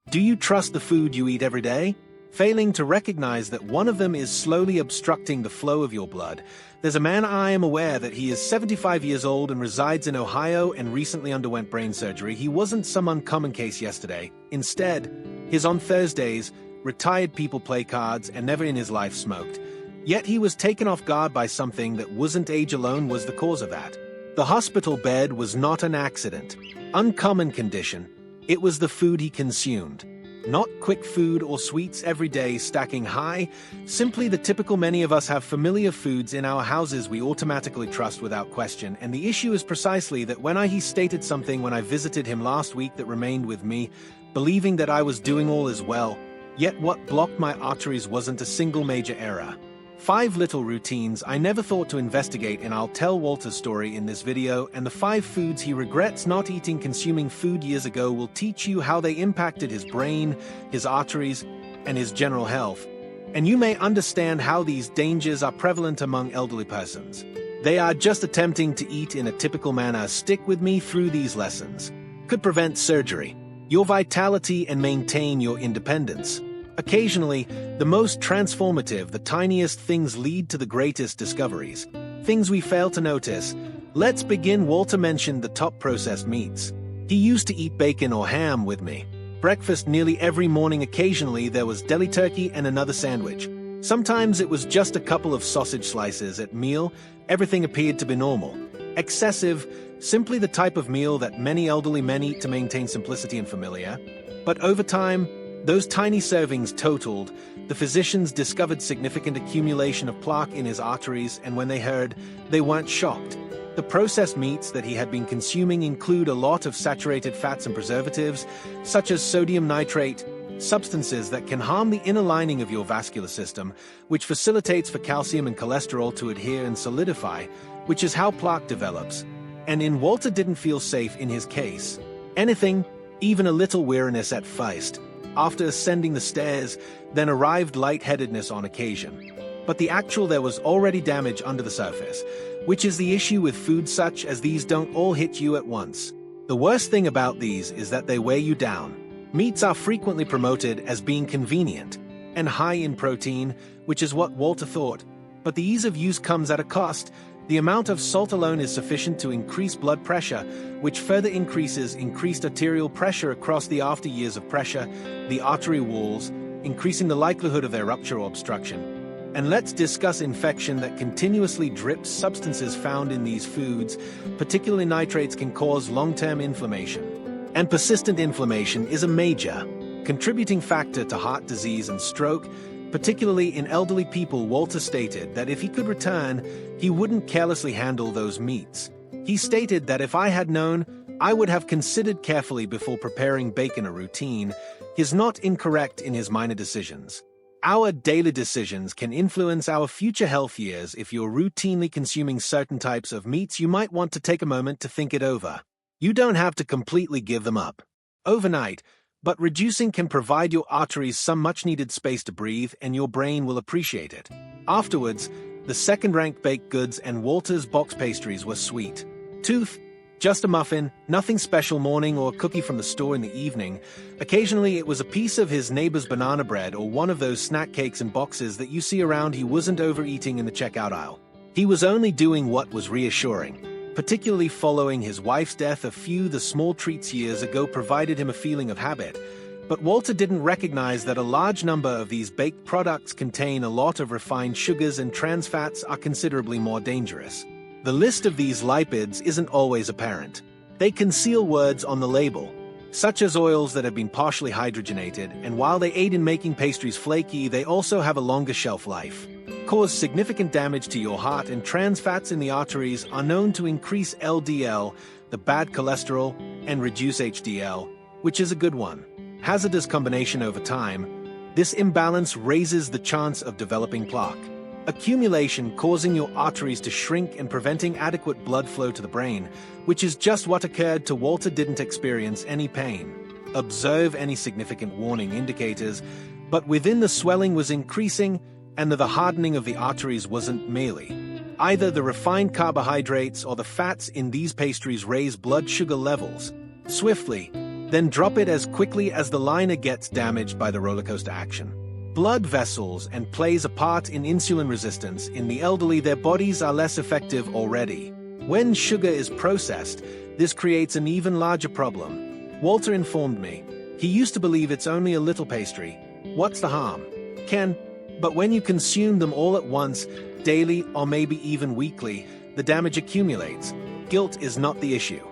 Do you trust the food you eat every day? Failing to recognize that one of them is slowly obstructing the flow of your blood. There's a man I am aware that he is 75 years old and resides in Ohio and recently underwent brain surgery. He wasn't some uncommon case yesterday. Instead, his on Thursdays, retired people play cards and never in his life smoked. Yet he was taken off guard by something that wasn't age alone was the cause of that. The hospital bed was not an accident. Uncommon condition. It was the food he consumed. Not quick food or sweets every day stacking high, simply the typical many of us have familiar foods in our houses we automatically trust without question, and the issue is precisely that he stated something when I visited him last week that remained with me, believing that I was doing all as well, yet what blocked my arteries wasn't a single major error. 5 little routines I never thought to investigate, and I'll tell Walter's story in this video, and the 5 foods he regrets not consuming food years ago will teach you how they impacted his brain, his arteries, and his general health. And you may understand how these dangers are prevalent among elderly persons. They are just attempting to eat in a typical manner. Stick with me through these lessons. Could prevent surgery, your vitality, and maintain your independence. Occasionally, the most transformative, the tiniest things lead to the greatest discoveries. Things we fail to notice. Let's begin. Walter mentioned the top processed meats. He used to eat bacon or ham with me. Breakfast nearly every morning. Occasionally there was deli turkey and another sandwich. Sometimes it was just a couple of sausage slices at meal. Everything appeared to be normal. Excessive, simply the type of meal that many elderly men eat to maintain simplicity and familiar. But over time, those tiny servings totaled. The physicians discovered significant accumulation of plaque in his arteries, and when they heard, they weren't shocked. The processed meats that he had been consuming include a lot of saturated fats and preservatives, such as sodium nitrate, substances that can harm the inner lining of your vascular system, which facilitates for calcium and cholesterol to adhere and solidify, which is how plaque develops. And Walter didn't feel safe in his case. Anything, even a little weariness at first. After ascending the stairs, then arrived lightheadedness on occasion. But there was already damage under the surface, which is the issue with foods such as these. Don't all hit you at once. The worst thing about these is that they weigh you down. Meats are frequently promoted as being convenient and high in protein, which is what Walter thought. But the ease of use comes at a cost. The amount of salt alone is sufficient to increase blood pressure, which further increases arterial pressure across the after years of pressure, the artery walls, increasing the likelihood of their rupture or obstruction. And let's discuss infection that continuously drips. Substances found in these foods, particularly nitrates, can cause long-term inflammation. And persistent inflammation is a major contributing factor to heart disease and stroke, particularly in elderly people. Walter stated that if he could return, he wouldn't carelessly handle those meats. He stated that if I had known, I would have considered carefully before preparing bacon. A routine is not incorrect in his minor decisions. Our daily decisions can influence our future health years. If you're routinely consuming certain types of meats, you might want to take a moment to think it over. You don't have to completely give them up overnight, but reducing can provide your arteries some much-needed space to breathe, and your brain will appreciate it. Afterwards, the second-ranked baked goods and Walter's box pastries were sweet. Tooth, just a muffin, nothing special. Morning or cookie from the store in the evening. Occasionally it was a piece of his neighbor's banana bread or one of those snack cakes in boxes that you see around. He wasn't overeating in the checkout aisle. He was only doing what was reassuring. Particularly following his wife's death, the small treats years ago provided him a feeling of habit. But Walter didn't recognize that a large number of these baked products contain a lot of refined sugars, and trans fats are considerably more dangerous. The list of these lipids isn't always apparent. They conceal words on the label, such as oils that have been partially hydrogenated, and while they aid in making pastries flaky, they also have a longer shelf life. Cause significant damage to your heart, and trans fats in the arteries are known to increase LDL, the bad cholesterol, and reduce HDL, which is a good one. Hazardous combination over time. This imbalance raises the chance of developing plaque accumulation, causing your arteries to shrink and preventing adequate blood flow to the brain, which is just what occurred to Walter. Didn't experience any pain, observe any significant warning indicators, but within the swelling was increasing, and the hardening of the arteries wasn't merely. Either the refined carbohydrates or the fats in these pastries raise blood sugar levels swiftly, Then drop it as quickly as the liner gets damaged by the roller coaster action. Blood vessels and plays a part in insulin resistance. In the elderly, their bodies are less effective already. When sugar is processed, this creates an even larger problem. Walter informed me. He used to believe it's only a little pastry. What's the harm? Ken, but when you consume them all at once, daily or maybe even weekly, the damage accumulates. Guilt is not the issue.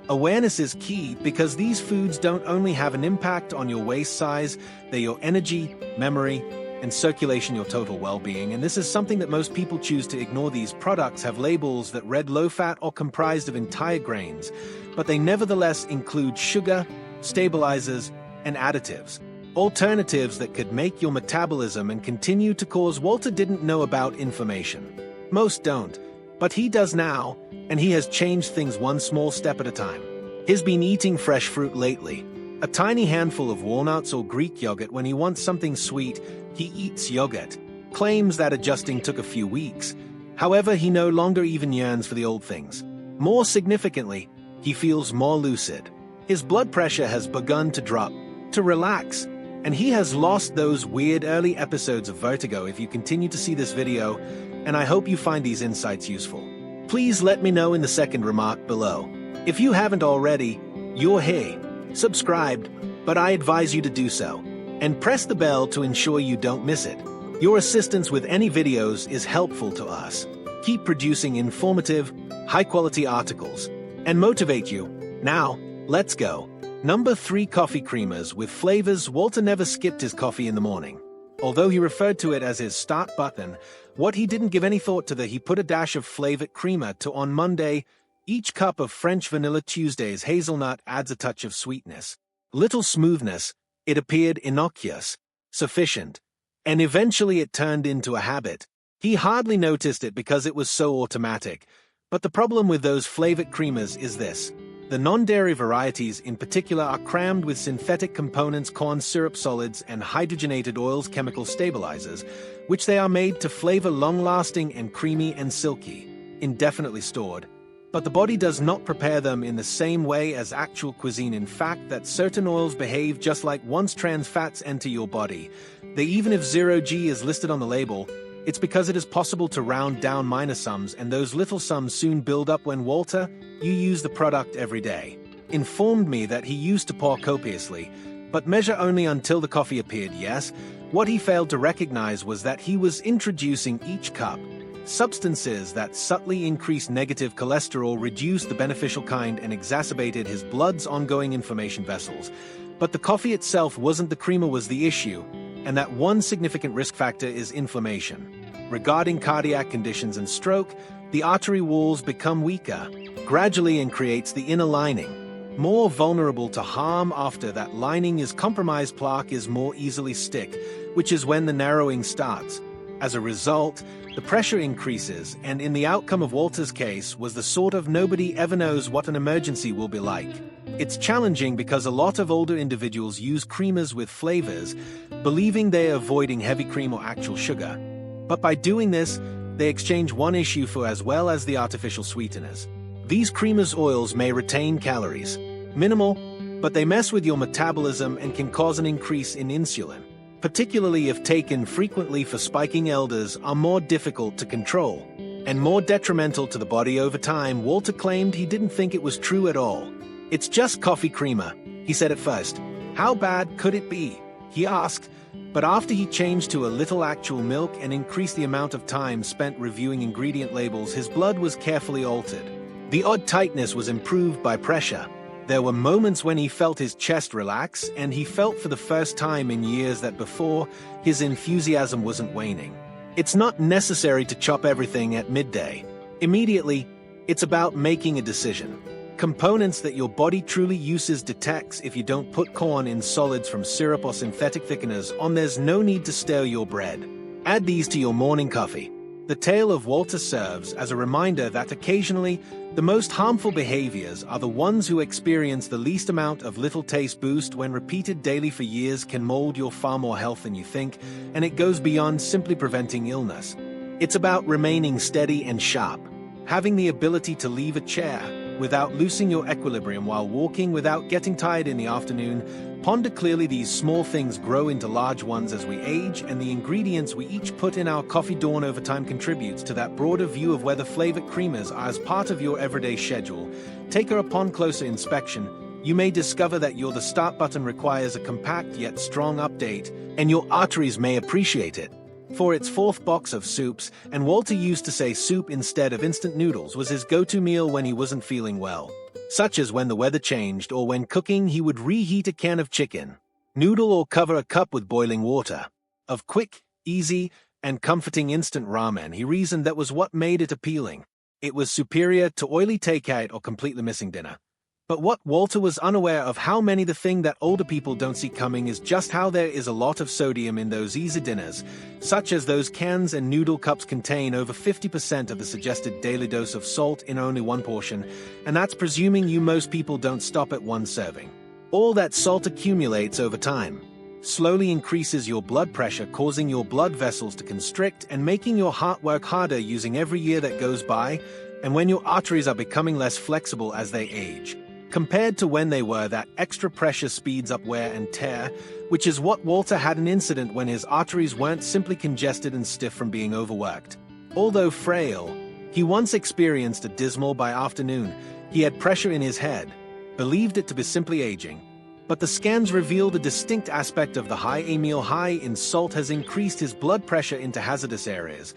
Awareness is key because these foods don't only have an impact on your waist size, they're your energy, memory, and circulation, your total well-being, and this is something that most people choose to ignore. These products have labels that read low-fat or comprised of entire grains, but they nevertheless include sugar, stabilizers, and additives. Alternatives that could make your metabolism and continue to cause. Walter didn't know about information. Most don't, but he does now, and he has changed things one small step at a time. He's been eating fresh fruit lately. A tiny handful of walnuts or Greek yogurt. When he wants something sweet, he eats yogurt. Claims that adjusting took a few weeks. However, he no longer even yearns for the old things. More significantly, he feels more lucid. His blood pressure has begun to drop, to relax, and he has lost those weird early episodes of vertigo. If you continue to see this video, and I hope you find these insights useful, please let me know in the second remark below. If you haven't already, you're here, subscribed, but I advise you to do so, and press the bell to ensure you don't miss it. Your assistance with any videos is helpful to us. Keep producing informative, high-quality articles, and motivate you. Now, let's go. Number 3. Coffee creamers with flavors. Walter never skipped his coffee in the morning. Although he referred to it as his start button, what he didn't give any thought to he put a dash of flavored creamer to on Monday. Each cup of French vanilla. Tuesday's hazelnut adds a touch of sweetness. Little smoothness. It appeared innocuous, sufficient, and eventually it turned into a habit. He hardly noticed it because it was so automatic. But the problem with those flavored creamers is this. The non-dairy varieties in particular are crammed with synthetic components, corn syrup solids, and hydrogenated oils, chemical stabilizers, which they are made to flavor long-lasting and creamy and silky, indefinitely stored. But the body does not prepare them in the same way as actual cuisine. In fact, that certain oils behave just like once trans fats enter your body. Even if 0G is listed on the label, it's because it is possible to round down minor sums, and those little sums soon build up. When Walter, you use the product every day, informed me that he used to pour copiously, but measure only until the coffee appeared. Yes, what he failed to recognize was that he was introducing each cup substances that subtly increased negative cholesterol, reduced the beneficial kind, and exacerbated his blood's ongoing inflammation vessels. But the coffee itself wasn't. The creamer was the issue, and that one significant risk factor is inflammation. Regarding cardiac conditions and stroke, the artery walls become weaker, gradually, and creates the inner lining, more vulnerable to harm. After that lining is compromised, plaque is more easily stick, which is when the narrowing starts. As a result, the pressure increases, and in the outcome of Walter's case was the sort of nobody ever knows what an emergency will be like. It's challenging because a lot of older individuals use creamers with flavors, believing they are avoiding heavy cream or actual sugar. But by doing this, they exchange one issue for as well as the artificial sweeteners. These creamers' oils may retain calories, minimal, but they mess with your metabolism and can cause an increase in insulin, particularly if taken frequently. For spiking elders are more difficult to control and more detrimental to the body over time. Walter claimed he didn't think it was true at all. It's just coffee creamer, he said at first. How bad could it be? He asked, but after he changed to a little actual milk and increased the amount of time spent reviewing ingredient labels, his blood was carefully altered. The odd tightness was improved by pressure. There were moments when he felt his chest relax, and he felt for the first time in years that before, his enthusiasm wasn't waning. It's not necessary to chop everything at midday. Immediately, it's about making a decision. Components that your body truly uses detects. If you don't put corn in solids from syrup or synthetic thickeners on, there's no need to stir your bread. Add these to your morning coffee. The tale of Walter serves as a reminder that occasionally, the most harmful behaviors are the ones who experience the least amount of little taste boost. When repeated daily for years, can mold your far more health than you think, and it goes beyond simply preventing illness. It's about remaining steady and sharp, having the ability to leave a chair, without losing your equilibrium while walking witut getting tired in the afternoon. Ponder clearly. These small things grow into large ones as we age, and the ingredients we each put in our coffee dawn over time contributes to that broader view of whether flavored creamers are as part of your everyday schedule. Take her upon closer inspection. You may discover that your the start button requires a compact yet strong update, and your arteries may appreciate it. For its fourth box of soups, and Walter used to say soup instead of instant noodles was his go-to meal when he wasn't feeling well. Such as when the weather changed or when cooking, he would reheat a can of chicken, noodle or cover a cup with boiling water. Of quick, easy, and comforting instant ramen, he reasoned that was what made it appealing. It was superior to oily takeout or completely missing dinner. But what Walter was unaware of how many the thing that older people don't see coming is just how there is a lot of sodium in those easy dinners, such as those cans and noodle cups contain over 50% of the suggested daily dose of salt in only one portion, and that's presuming most people don't stop at one serving. All that salt accumulates over time, slowly increases your blood pressure, causing your blood vessels to constrict and making your heart work harder using every year that goes by, and when your arteries are becoming less flexible as they age. Compared to when they were, that extra pressure speeds up wear and tear, which is what Walter had an incident when his arteries weren't simply congested and stiff from being overworked. Although frail, he once experienced a dismal by afternoon. He had pressure in his head, believed it to be simply aging. But the scans revealed a distinct aspect of the high amyl high in salt has increased his blood pressure into hazardous areas.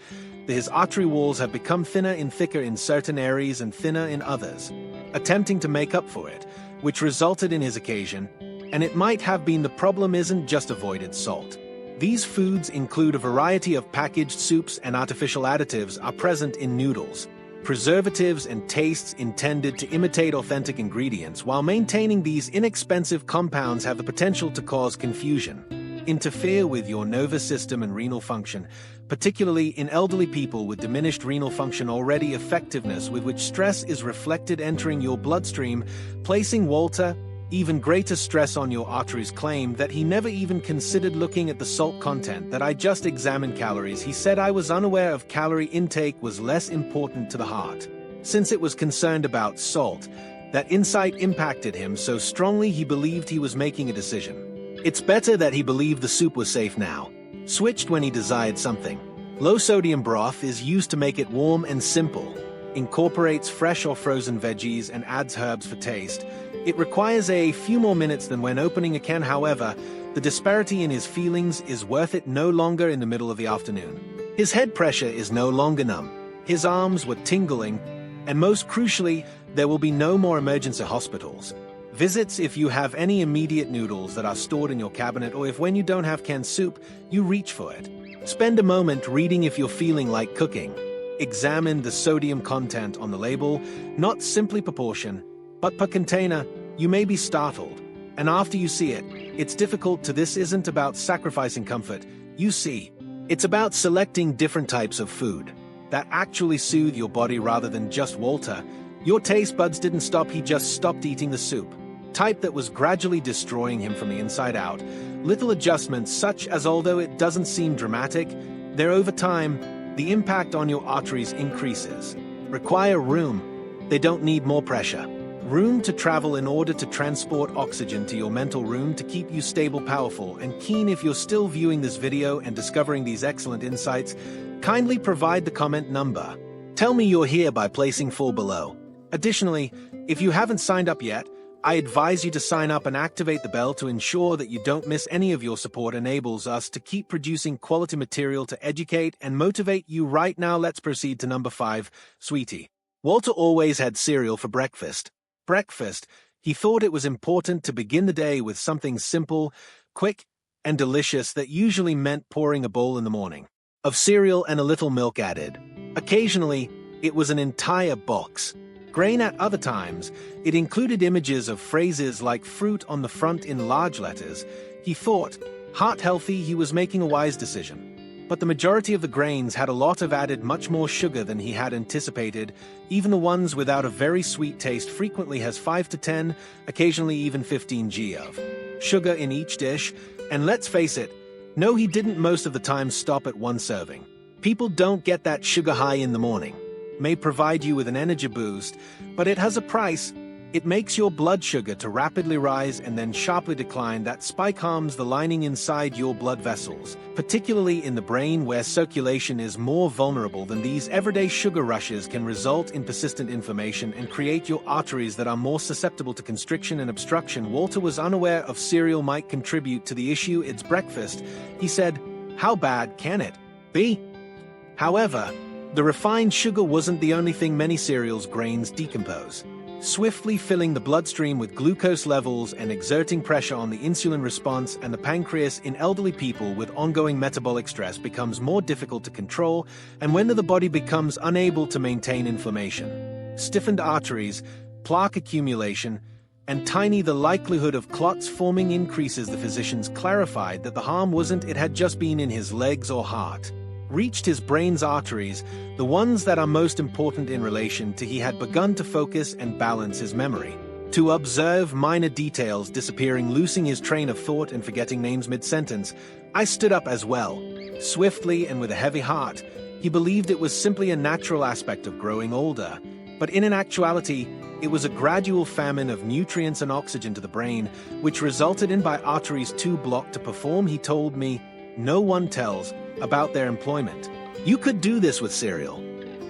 His artery walls have become thinner and thicker in certain areas and thinner in others, attempting to make up for it, which resulted in his occasion, and it might have been the problem isn't just avoided salt. These foods include a variety of packaged soups and artificial additives are present in noodles, preservatives and tastes intended to imitate authentic ingredients while maintaining these inexpensive compounds have the potential to cause confusion, interfere with your nervous system and renal function, particularly in elderly people with diminished renal function already effectiveness with which stress is reflected entering your bloodstream, placing Walter even greater stress on your arteries. Claimed that he never even considered looking at the salt content, that I just examined calories. He said I was unaware of calorie intake was less important to the heart. Since it was concerned about salt, that insight impacted him so strongly he believed he was making a decision. It's better that he believed the soup was safe now. Switched when he desired something. Low-sodium broth is used to make it warm and simple. Incorporates fresh or frozen veggies and adds herbs for taste. It requires a few more minutes than when opening a can. However, the disparity in his feelings is worth it no longer in the middle of the afternoon. His head pressure is no longer numb. His arms were tingling, and most crucially, there will be no more emergency hospitals visits if you have any immediate noodles that are stored in your cabinet, or if when you don't have canned soup, you reach for it. Spend a moment reading if you're feeling like cooking. Examine the sodium content on the label, not simply proportion, but per container. You may be startled, and after you see it, it's difficult to. This isn't about sacrificing comfort, you see. It's about selecting different types of food that actually soothe your body rather than just Walter. Your taste buds didn't stop, he just stopped eating the soup. Type that was gradually destroying him from the inside out. Little adjustments such as, although it doesn't seem dramatic, they're over time, the impact on your arteries increases. Require room. They don't need more pressure. Room to travel in order to transport oxygen to your mental room to keep you stable, powerful, and keen. If you're still viewing this video and discovering these excellent insights, kindly provide the comment number. Tell me you're here by placing 4 below. Additionally, if you haven't signed up yet, I advise you to sign up and activate the bell to ensure that you don't miss any of your support. Enables us to keep producing quality material to educate and motivate you. Right now, let's proceed to number 5, sweetie. Walter always had cereal for breakfast. He thought it was important to begin the day with something simple, quick, and delicious that usually meant pouring a bowl in the morning of cereal and a little milk added. Occasionally, it was an entire box. Grain at other times, it included images of phrases like fruit on the front in large letters. He thought, heart healthy, he was making a wise decision. But the majority of the grains had a lot of added much more sugar than he had anticipated. Even the ones without a very sweet taste frequently has 5 to 10, occasionally even 15 g of sugar in each dish. And let's face it, no, he didn't most of the time stop at one serving. People don't get that sugar high in the morning. may provide you with an energy boost, but it has a price. It makes your blood sugar to rapidly rise and then sharply decline. That spike harms the lining inside your blood vessels, particularly in the brain where circulation is more vulnerable than these everyday sugar rushes can result in persistent inflammation and create your arteries that are more susceptible to constriction and obstruction. Walter was unaware of cereal might contribute to the issue. It's breakfast, he said. How bad can it be? However, the refined sugar wasn't the only thing many cereals' grains decompose. Swiftly filling the bloodstream with glucose levels and exerting pressure on the insulin response and the pancreas in elderly people with ongoing metabolic stress becomes more difficult to control, and when the body becomes unable to maintain inflammation, stiffened arteries, plaque accumulation, and the likelihood of clots forming increases. The physicians clarified that the harm wasn't it had just been in his legs or heart. Reached his brain's arteries, the ones that are most important in relation to he had begun to focus and balance his memory, to observe minor details disappearing, losing his train of thought and forgetting names mid-sentence. I stood up as well, swiftly and with a heavy heart. He believed it was simply a natural aspect of growing older, but in actuality, it was a gradual famine of nutrients and oxygen to the brain, which resulted in by arteries too blocked to perform. He told me, no one tells about their employment. You could do this with cereal.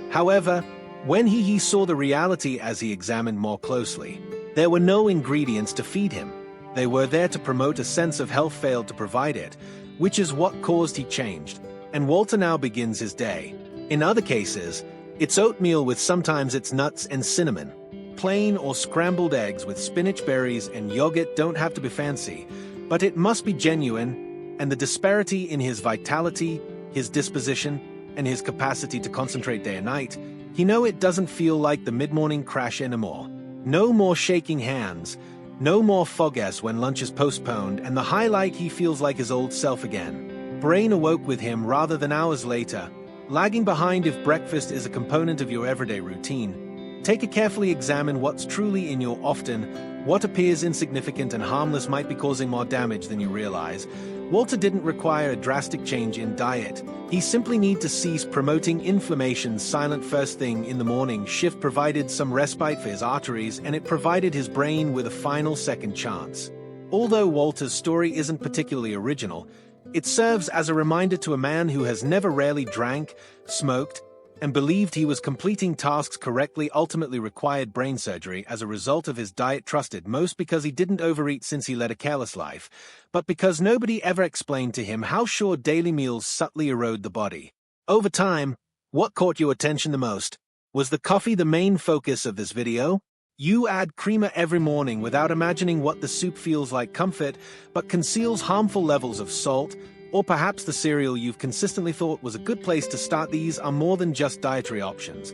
However, when he saw the reality as he examined more closely, there were no ingredients to feed him. They were there to promote a sense of health, failed to provide it, which is what caused he changed. And Walter now begins his day. In other cases, it's oatmeal with sometimes it's nuts and cinnamon. Plain or scrambled eggs with spinach, berries, and yogurt don't have to be fancy, but it must be genuine. And the disparity in his vitality, his disposition, and his capacity to concentrate day and night, it doesn't feel like the mid-morning crash anymore. No more shaking hands, no more fog-s when lunch is postponed, and the highlight, he feels like his old self again. Brain awoke with him rather than hours later, lagging behind. If breakfast is a component of your everyday routine, take a carefully examine what's truly in your often. What appears insignificant and harmless might be causing more damage than you realize. Walter didn't require a drastic change in diet. He simply needed to cease promoting inflammation. Silent first thing in the morning shift provided some respite for his arteries, and it provided his brain with a final second chance. Although Walter's story isn't particularly original, it serves as a reminder to a man who has never rarely drank, smoked, and believed he was completing tasks correctly, ultimately required brain surgery as a result of his diet, trusted most because he didn't overeat since he led a careless life, but because nobody ever explained to him how short daily meals subtly erode the body. Over time, what caught your attention the most? Was the coffee the main focus of this video? You add creamer every morning without imagining what the soup feels like, comfort, but conceals harmful levels of salt, or perhaps the cereal you've consistently thought was a good place to start. These are more than just dietary options.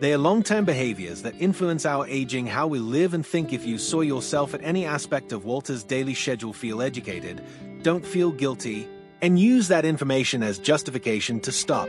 They are long-term behaviors that influence our aging, how we live and think. If you saw yourself at any aspect of Walter's daily schedule, feel educated, don't feel guilty, and use that information as justification to stop.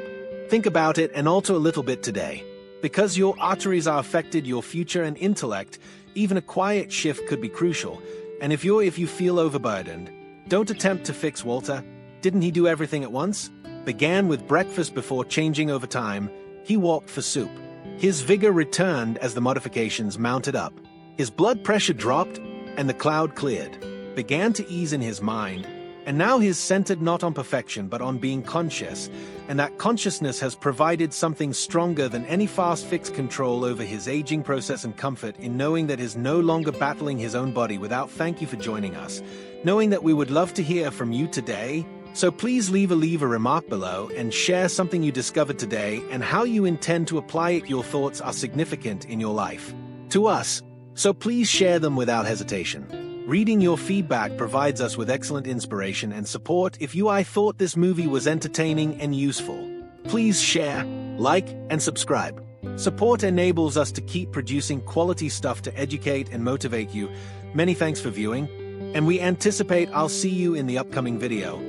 Think about it and alter a little bit today. Because your arteries are affected, your future and intellect, even a quiet shift could be crucial. And if you feel overburdened, don't attempt to fix Walter. Didn't he do everything at once? Began with breakfast before changing over time. He walked for soup. His vigor returned as the modifications mounted up. His blood pressure dropped and the cloud cleared. Began to ease in his mind. And now he's centered not on perfection but on being conscious. And that consciousness has provided something stronger than any fast fix: control over his aging process and comfort in knowing that he's no longer battling his own body without. Thank you for joining us. Knowing that we would love to hear from you today. So please leave a remark below and share something you discovered today and how you intend to apply it. Your thoughts are significant in your life to us, so please share them without hesitation. Reading your feedback provides us with excellent inspiration and support. If I thought this movie was entertaining and useful, please share, like, and subscribe. Support enables us to keep producing quality stuff to educate and motivate you. Many thanks for viewing, and we anticipate I'll see you in the upcoming video.